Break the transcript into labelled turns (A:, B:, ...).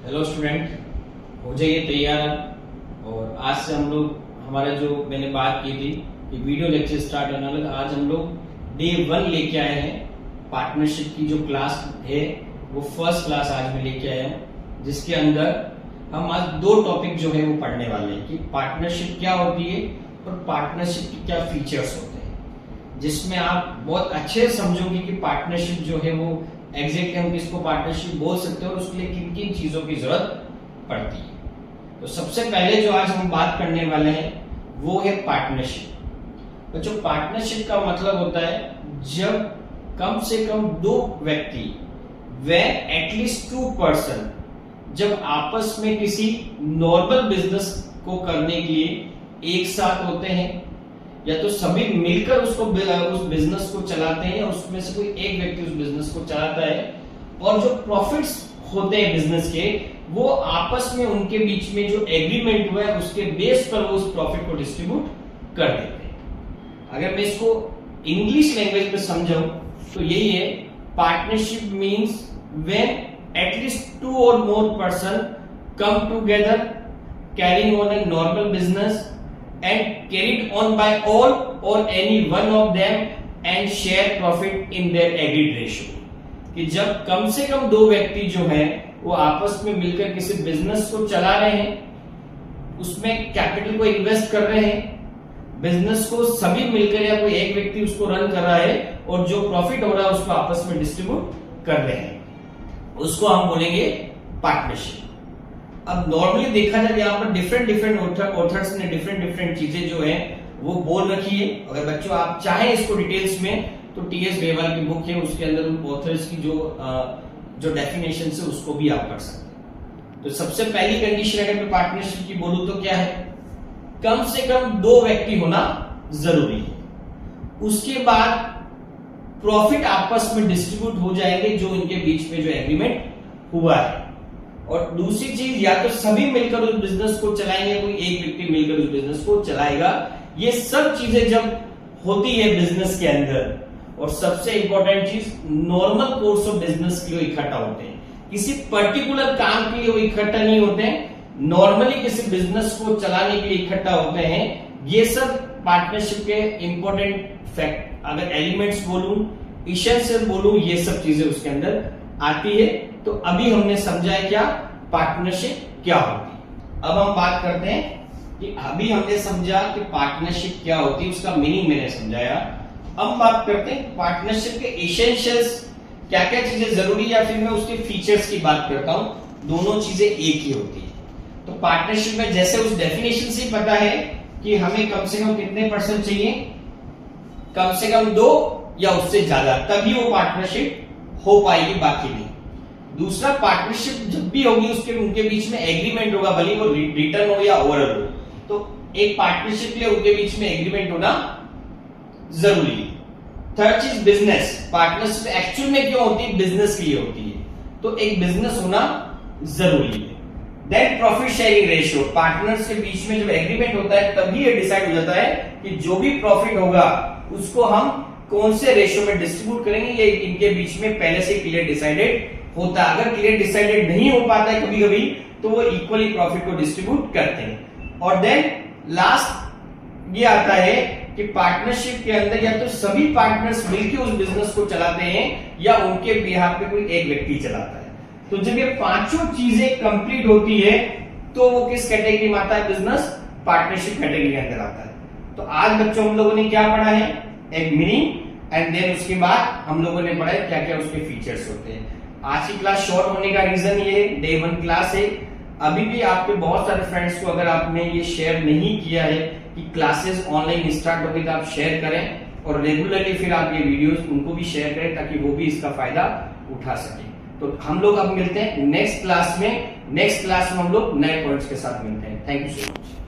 A: Hello student, हो जाइए तैयार। और आज से हम लोग हमारा जो मैंने बात की थी कि वीडियो लेक्चर स्टार्ट होने वाला, आज हम लोग डे 1 लेके आए हैं। पार्टनरशिप की जो क्लास है वो फर्स्ट क्लास आज मैं लेके आया हूँ, जिसके अंदर हम आज 2 टॉपिक जो है वो पढ़ने वाले हैं कि पार्टनरशिप क्या होती है और पार्टनरशिप के क्या फीचर्स होते हैं, जिसमें आप बहुत अच्छे समझोगे कि पार्टनरशिप जो है वो एग्जैक्टली हम किसको पार्टनरशिप बोल सकते हैं और उसके लिए किन किन चीजों की जरूरत पड़ती है। तो सबसे पहले जो आज हम बात करने वाले हैं वो है पार्टनरशिप। तो जो पार्टनरशिप का मतलब होता है जब कम से कम 2 व्यक्ति वे एटलीस्ट 2 पर्सन जब आपस में किसी नॉर्मल बिजनेस को करने के लिए एक साथ होते हैं, या तो सभी मिलकर उस बिजनेस को चलाते हैं या उसमें से कोई एक व्यक्ति उस बिजनेस को चलाता है, और जो प्रॉफिट्स होते हैं बिजनेस के वो आपस में उनके बीच में जो एग्रीमेंट हुआ है उसके बेस पर वो उस प्रॉफिट को डिस्ट्रीब्यूट कर देते हैं। अगर मैं इसको इंग्लिश लैंग्वेज में समझाऊं तो यही है, partnership means when at least 2 or more person come together carrying on a normal business and carried on by all or any one of them and share profit in their agreed ratio। कि जब कम से कम 2 व्यक्ति जो है वो आपस में मिलकर किसी बिजनेस को चला रहे हैं, उसमें कैपिटल को इन्वेस्ट कर रहे हैं, बिजनेस को सभी मिलकर या कोई एक व्यक्ति उसको रन कर रहा है और जो प्रॉफिट हो रहा है उसको आपस में डिस्ट्रीब्यूट कर रहे हैं, उसको हम बोलेंगे पार्टनरशिप। अब नॉर्मली देखा जाए यहाँ पर डिफरेंट ऑथर्स ने डिफरेंट चीजें जो है वो बोल रखी है। अगर बच्चों आप चाहें इसको डिटेल्स में तो टीएस ग्रेवाल की बुक है, उसके अंदर उन ऑथर्स की जो डेफिनेशन है उसको भी आप पढ़ सकते हैं। तो सबसे पहली कंडीशन अगर मैं पार्टनरशिप की बोलूं तो क्या है, कम से कम 2 व्यक्ति होना जरूरी है। उसके बाद प्रॉफिट आपस में डिस्ट्रीब्यूट हो जाएंगे जो इनके बीच में जो एग्रीमेंट हुआ है। और दूसरी चीज, या तो सभी मिलकर उस बिजनेस को चलाएंगे, कोई एक व्यक्ति मिलकर उस बिजनेस को चलाएगा। ये सब चीजें जब होती है बिजनेस के अंदर, और सबसे इंपॉर्टेंट चीज, नॉर्मल कोर्स ऑफ बिजनेस के लिए इकट्ठा होते हैं, किसी पर्टिकुलर काम के लिए वो इकट्ठा नहीं होते हैं, नॉर्मली किसी बिजनेस को चलाने के लिए इकट्ठा होते हैं। ये सब पार्टनरशिप के इंपॉर्टेंट फैक्ट, अगर एलिमेंट्स बोलूं, इसेंशियल बोलूं, ये सब चीजें उसके अंदर आती है। तो अभी हमने समझा है क्या पार्टनरशिप क्या होती है। अब हम बात करते हैं कि अभी हमने समझा कि पार्टनरशिप क्या होती है, उसका मीनिंग मैंने समझाया। अब बात करते हैं पार्टनरशिप के एसेंशियल्स, क्या क्या चीजें जरूरी, या फिर मैं उसके फीचर्स की बात करता हूं। दोनों चीजें एक ही होती है। तो पार्टनरशिप में जैसे उस डेफिनेशन से पता है कि हमें कम से कम कितने पर्सन चाहिए, कम से कम 2 या उससे ज्यादा, तभी वो पार्टनरशिप हो पाएगी, बाकी नहीं। दूसरा, पार्टनरशिप जब भी होगी उसके उनके बीच में एग्रीमेंट होगा, भले वो रिटर्न हो या ओरल हो। तो एक पार्टनरशिप के लिए उनके बीच में एग्रीमेंट होना जरूरी है। थर्ड चीज, बिजनेस। पार्टनरशिप एक्चुअल में क्यों होती है, बिजनेस के लिए होती है, तो एक बिजनेस होना जरूरी है। Then profit sharing ratio, partners के बीच में जब एग्रीमेंट होता है तभी ये डिसाइड हो जाता है कि जो भी प्रॉफिट होगा उसको हम कौन से रेशियो में डिस्ट्रीब्यूट करेंगे, ये इनके बीच में पहले से क्लियर डिसाइडेड होता है। अगर क्लियर डिसाइडेड नहीं हो पाता है कभी कभी, तो वो इक्वली प्रॉफिट को डिस्ट्रीब्यूट करते हैं। और देन लास्ट ये आता है कि पार्टनरशिप के अंदर या तो सभी पार्टनर्स मिलकर उस बिजनेस को चलाते हैं या उनके बिहाफ पे कोई एक व्यक्ति चलाता है। तो जब ये 5 चीजें कंप्लीट होती है तो वो किस कैटेगरी में आता है, बिजनेस पार्टनरशिप कैटेगरी के अंदर आता है। तो आज बच्चों हम लोगों ने क्या पढ़ा है, एक मीनिंग, एंड देन उसके बाद हम लोगों ने पढ़ा है क्या क्या उसके फीचर्स होते हैं। आज की क्लास शॉर्ट होने का रीजन ये डे 1 क्लास है। अभी भी आपके बहुत सारे फ्रेंड्स को अगर आपने ये शेयर नहीं किया है कि क्लासेस ऑनलाइन स्टार्ट होगी, तो आप शेयर करें और रेगुलरली फिर आप ये वीडियोस उनको भी शेयर करें ताकि वो भी इसका फायदा उठा सके। तो हम लोग अब मिलते हैं नेक्स्ट क्लास में। नेक्स्ट क्लास में हम लोग नए पॉइंट्स के साथ मिलते हैं। Thank you so much.